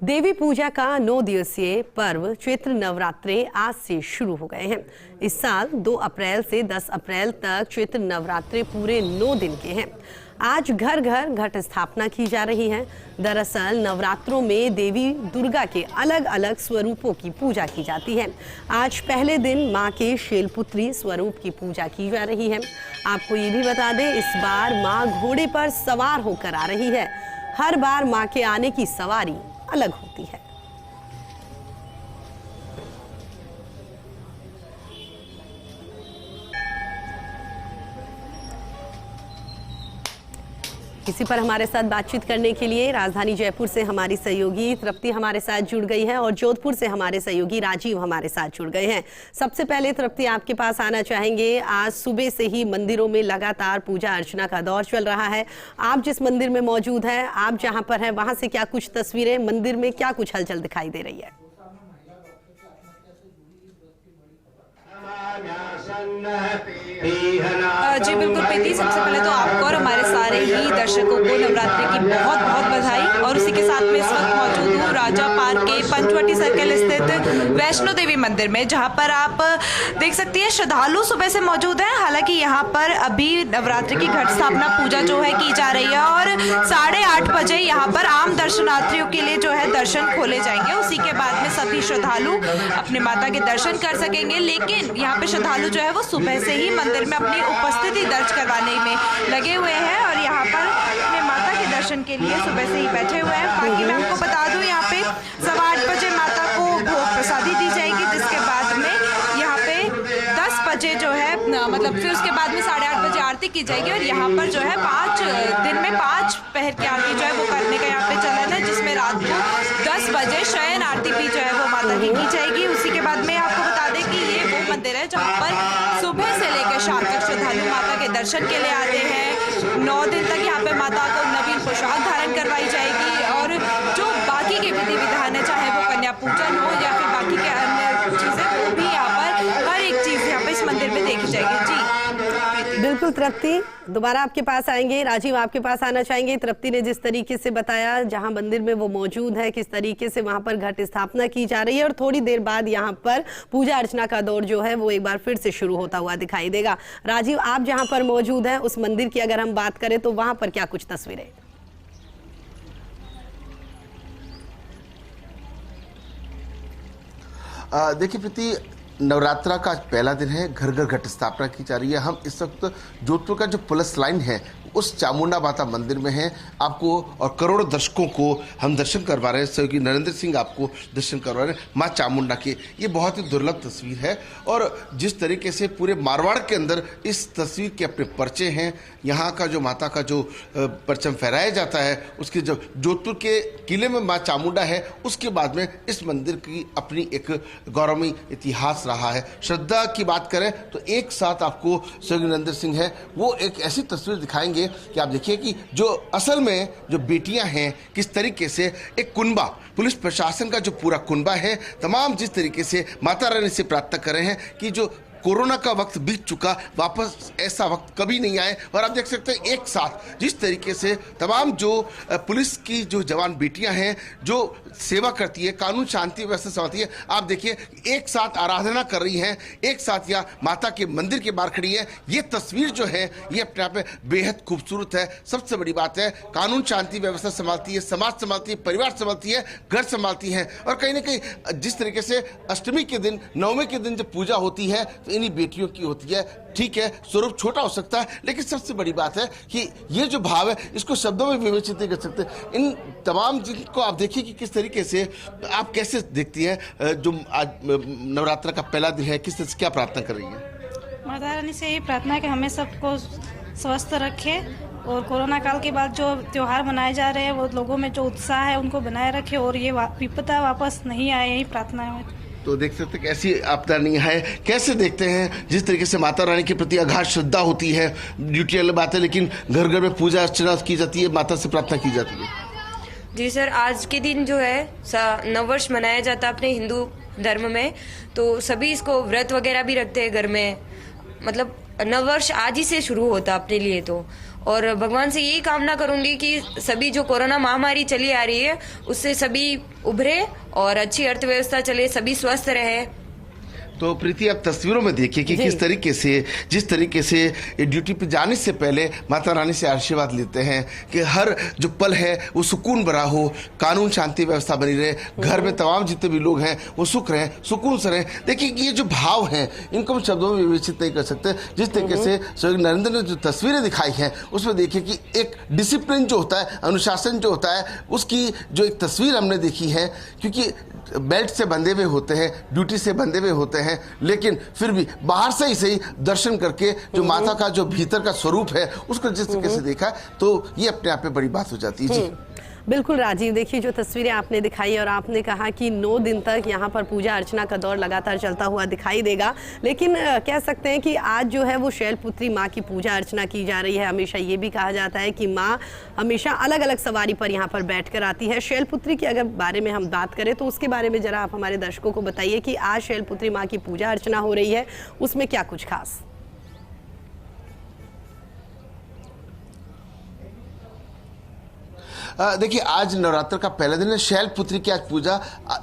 देवी पूजा का 9 दिवसीय पर्व चैत्र नवरात्रे आज से शुरू हो गए हैं। इस साल 2 अप्रैल से 10 अप्रैल तक चैत्र नवरात्रे पूरे 9 दिन के हैं। आज घर घर घट स्थापना की जा रही है। दरअसल नवरात्रों में देवी दुर्गा के अलग अलग स्वरूपों की पूजा की जाती है। आज पहले दिन मां के शैलपुत्री स्वरूप की पूजा की जा रही है। आपको ये भी बता दें, इस बार मां घोड़े पर सवार होकर आ रही है। हर बार मां के आने की सवारी अलग होती है। इसी पर हमारे साथ बातचीत करने के लिए राजधानी जयपुर से हमारी सहयोगी तृप्ति हमारे साथ जुड़ गई है और जोधपुर से हमारे सहयोगी राजीव हमारे साथ जुड़ गए हैं। सबसे पहले तृप्ति, आपके पास आना चाहेंगे। आज सुबह से ही मंदिरों में लगातार पूजा अर्चना का दौर चल रहा है। आप जिस मंदिर में मौजूद हैं, आप जहां पर हैं, वहां से क्या कुछ तस्वीरें, मंदिर में क्या कुछ हलचल दिखाई दे रही है? जी बिल्कुल प्रीति, सबसे पहले तो आपको और हमारे सारे ही दर्शकों को नवरात्रि की बहुत बहुत बधाई। और उसी के साथ में इस वक्त मौजूद हूँ राजा पार्क के पंचवटी सर्कल स्थित वैष्णो देवी मंदिर में, जहाँ पर आप देख सकती हैं श्रद्धालु सुबह से मौजूद हैं। हालांकि यहाँ पर अभी नवरात्रि की घट स्थापना पूजा जो है की जा रही है और 8:30 बजे यहाँ पर आम दर्शनार्थियों के लिए जो है दर्शन खोले जाएंगे। उसी के बाद में सभी श्रद्धालु अपने माता के दर्शन कर सकेंगे। लेकिन यहाँ पे श्रद्धालु जो है वो सुबह से ही मंदिर में अपनी उपस्थिति दर्ज करवाने में लगे हुए हैं और यहाँ पर अपने माता के दर्शन के लिए सुबह से ही बैठे हुए हैं। बाकी मैं आपको बता दूं, यहाँ पे 8:15 बजे माता को भोग प्रसादी दी जाएगी, जिसके बाद में यहाँ पे 10 बजे जो है मतलब फिर उसके बाद में 8:30 बजे आरती की जाएगी। और यहाँ पर जो है 5 दिन में 5 पहर की आरती जो है वो करने का यहाँ पे चलन है, जिसमें रात को 10 बजे शयन आरती भी जो है वो माता की जाएगी। उसी के बाद में आपको बता दें कि ये वो मंदिर है जहाँ पर सुबह से लेकर शाम तक श्रद्धालु माता के दर्शन के लिए आते हैं। 9 दिन तक यहाँ पे माता को नवीन पोशाक धारण करवाई जाएगी और जो बाकी के विधि विधान है, चाहे वो कन्या पूजन हो या फिर बाकी के अन्य चीजें, वो भी यहाँ पर हर एक चीज यहाँ पे इस मंदिर में देखी जाएगी। जी बिल्कुल तृप्ति, दोबारा आपके पास आएंगे। राजीव, आपके पास आना चाहेंगे। तृप्ति ने जिस तरीके से बताया जहां मंदिर में वो मौजूद है, किस तरीके से वहां पर घट स्थापना की जा रही है और थोड़ी देर बाद यहां पर पूजा अर्चना का दौर जो है वो एक बार फिर से शुरू होता हुआ दिखाई देगा। राजीव, आप जहां पर मौजूद हैं उस मंदिर की अगर हम बात करें तो वहां पर क्या कुछ तस्वीरें? देखिए प्रीति, नवरात्रा का आज पहला दिन है। घर घर घट स्थापना की जा रही है। हम इस वक्त जोधपुर का जो पुलिस लाइन है उस चामुंडा माता मंदिर में है। आपको और करोड़ों दर्शकों को हम दर्शन करवा रहे हैं। सहयोगी नरेंद्र सिंह आपको दर्शन करवा रहे हैं माँ चामुंडा के। ये बहुत ही दुर्लभ तस्वीर है और जिस तरीके से पूरे मारवाड़ के अंदर इस तस्वीर के अपने पर्चे हैं, यहाँ का जो माता का जो परचम फहराया जाता है, उसके जो जोधपुर के किले में माँ चामुंडा है, उसके बाद में इस मंदिर की अपनी एक गौरवमयी इतिहास रहा है। श्रद्धा की बात करें तो एक साथ आपको सहयोगी नरेंद्र सिंह है वो एक ऐसी तस्वीर दिखाएंगे कि आप देखिए कि जो असल में जो बेटियां हैं, किस तरीके से एक कुनबा, पुलिस प्रशासन का जो पूरा कुनबा है, तमाम जिस तरीके से माता रानी से प्रार्थना कर रहे हैं कि जो कोरोना का वक्त बीत चुका, वापस ऐसा वक्त कभी नहीं आए। और आप देख सकते हैं एक साथ जिस तरीके से तमाम जो पुलिस की जो जवान बेटियां हैं जो सेवा करती है, कानून शांति व्यवस्था संभालती है, आप देखिए एक साथ आराधना कर रही हैं, एक साथ या माता के मंदिर के बाहर खड़ी है। ये तस्वीर जो है ये अपने आप में बेहद खूबसूरत है। सबसे बड़ी बात है, कानून शांति व्यवस्था संभालती है, समाज संभालती है, परिवार संभालती है, घर संभालती है। और कहीं ना कहीं जिस तरीके से अष्टमी के दिन, नवमी के दिन जब पूजा होती है इन्हीं बेटियों की होती है। ठीक है, स्वरूप छोटा हो सकता है, लेकिन सबसे बड़ी बात है कि ये जो भाव है इसको शब्दों में विवेचित नहीं कर सकते। इन तमाम जिनको आप देखिए कि किस तरीके से आप कैसे देखती हैं जो आज नवरात्र का पहला दिन है, किस तरह से क्या प्रार्थना कर रही है? माता रानी से यही प्रार्थना है कि हमें सबको स्वस्थ रखे और कोरोना काल के बाद जो त्योहार मनाए जा रहे हैं वो लोगों में जो उत्साह है उनको बनाए रखे और ये विपदा वापस नहीं आए, यही प्रार्थना है। तो देख सकते हैं कैसी आपदा नहीं है। कैसे देखते हैं जिस तरीके से माता रानी के प्रति अगाध श्रद्धा होती है, ड्यूटी वाली बात है, लेकिन घर घर में पूजा अर्चना की जाती है, माता से प्रार्थना की जाती है। जी सर, आज के दिन जो है नववर्ष मनाया जाता है अपने हिंदू धर्म में, तो सभी इसको व्रत वगैरह भी रखते हैं घर में। मतलब नववर्ष आज ही से शुरू होता अपने लिए तो। और भगवान से यही कामना करूंगी कि सभी जो कोरोना महामारी चली आ रही है उससे सभी उभरे और अच्छी अर्थव्यवस्था चले, सभी स्वस्थ रहे। तो प्रीति, आप तस्वीरों में देखिए कि किस तरीके से, जिस तरीके से ड्यूटी पे जाने से पहले माता रानी से आशीर्वाद लेते हैं कि हर जो पल है वो सुकून भरा हो, कानून शांति व्यवस्था बनी रहे, घर में तमाम जितने भी लोग हैं वो सुख रहें, सुकून से रहें। देखिए ये जो भाव हैं इनको हम शब्दों में विवेचित नहीं कर सकते। जिस तरीके से स्वयं नरेंद्र ने जो तस्वीरें दिखाई हैं उसमें देखिए कि एक डिसिप्लिन जो होता है, अनुशासन जो होता है, उसकी जो एक तस्वीर हमने देखी है, क्योंकि बेल्ट से बंधे हुए होते हैं, ड्यूटी से बंधे हुए होते हैं, लेकिन फिर भी बाहर से ही सही दर्शन करके जो माता का जो भीतर का स्वरूप है उसको जिस तरीके से देखा तो ये अपने आप में बड़ी बात हो जाती है। जी बिल्कुल राजीव, देखिए जो तस्वीरें आपने दिखाई और आपने कहा कि 9 दिन तक यहाँ पर पूजा अर्चना का दौर लगातार चलता हुआ दिखाई देगा, लेकिन कह सकते हैं कि आज जो है वो शैलपुत्री माँ की पूजा अर्चना की जा रही है। हमेशा ये भी कहा जाता है कि माँ हमेशा अलग अलग सवारी पर यहाँ पर बैठ कर आती है। शैलपुत्री की अगर बारे में हम बात करें तो उसके बारे में जरा आप हमारे दर्शकों को बताइए कि आज शैलपुत्री माँ की पूजा अर्चना हो रही है, उसमें क्या कुछ खास? देखिए आज नवरात्र का पहला दिन है, शैलपुत्री की आज पूजा।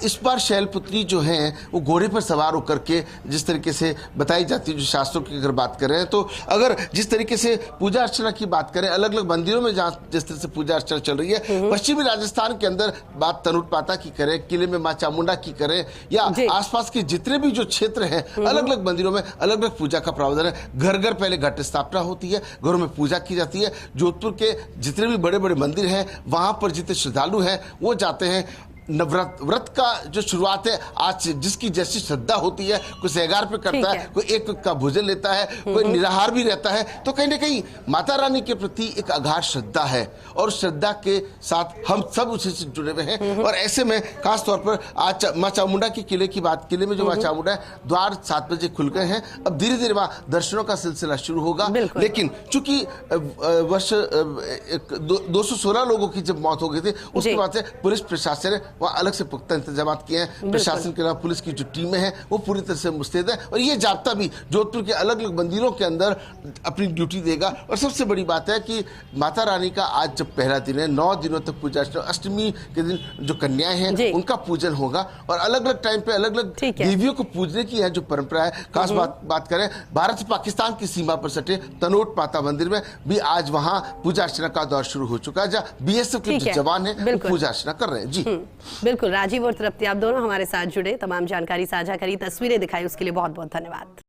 इस बार शैलपुत्री जो हैं वो घोड़े पर सवार होकर के जिस तरीके से बताई जाती है, जो शास्त्रों की अगर बात करें तो अगर जिस तरीके से पूजा अर्चना की बात करें, अलग अलग मंदिरों में जहाँ जिस तरह से पूजा अर्चना चल रही है, पश्चिमी राजस्थान के अंदर बात तनुट माता की करें, किले में माँ चामुंडा की करें, या आसपास के जितने भी जो क्षेत्र हैं अलग अलग मंदिरों में अलग अलग पूजा का प्रावधान है। घर घर पहले घट स्थापना होती है, घरों में पूजा की जाती है। जोधपुर के जितने भी बड़े बड़े मंदिर हैं वहाँ पर जितने श्रद्धालु हैं वो जाते हैं। व्रत का जो शुरुआत है आज से, जिसकी जैसी श्रद्धा होती है, कोई सेगार पे करता है, कोई एक का भोजन लेता है, कोई निराहार भी रहता है, तो कहीं ना कहीं माता रानी के प्रति एक अगाध श्रद्धा है और श्रद्धा के साथ हम सब उसी से जुड़े हुए हैं। और ऐसे में खास तौर पर आज माँ चामुंडा के किले की बात, किले में जो माँ चामुंडा है, द्वार 7 बजे खुल गए हैं। अब धीरे धीरे वहाँ दर्शनों का सिलसिला शुरू होगा, लेकिन चूंकि वर्ष 216 लोगों की जब मौत हो गई थी उसके बाद से पुलिस प्रशासन ने वहाँ अलग से पुख्ता इंतजाम किए हैं। प्रशासन के अलावा पुलिस की जो टीमें हैं वो पूरी तरह से मुस्तैद है और ये जाब्ता भी जोधपुर के अलग अलग मंदिरों के अंदर अपनी ड्यूटी देगा। और सबसे बड़ी बात है कि माता रानी का आज जब पहला दिन है, 9 दिनों तक पूजा अर्चना, अष्टमी के दिन जो कन्याएं हैं उनका पूजन होगा और अलग अलग टाइम पे अलग अलग देवियों को पूजने की है जो परंपरा है। खास बात करें भारत पाकिस्तान की सीमा पर सटे तनोट माता मंदिर में भी आज वहाँ पूजा अर्चना का दौर शुरू हो चुका है, जहाँ BSF के जो जवान है पूजा अर्चना कर रहे हैं। जी बिल्कुल राजीव और तृप्ति, आप दोनों हमारे साथ जुड़े, तमाम जानकारी साझा करी, तस्वीरें दिखाई, उसके लिए बहुत बहुत धन्यवाद।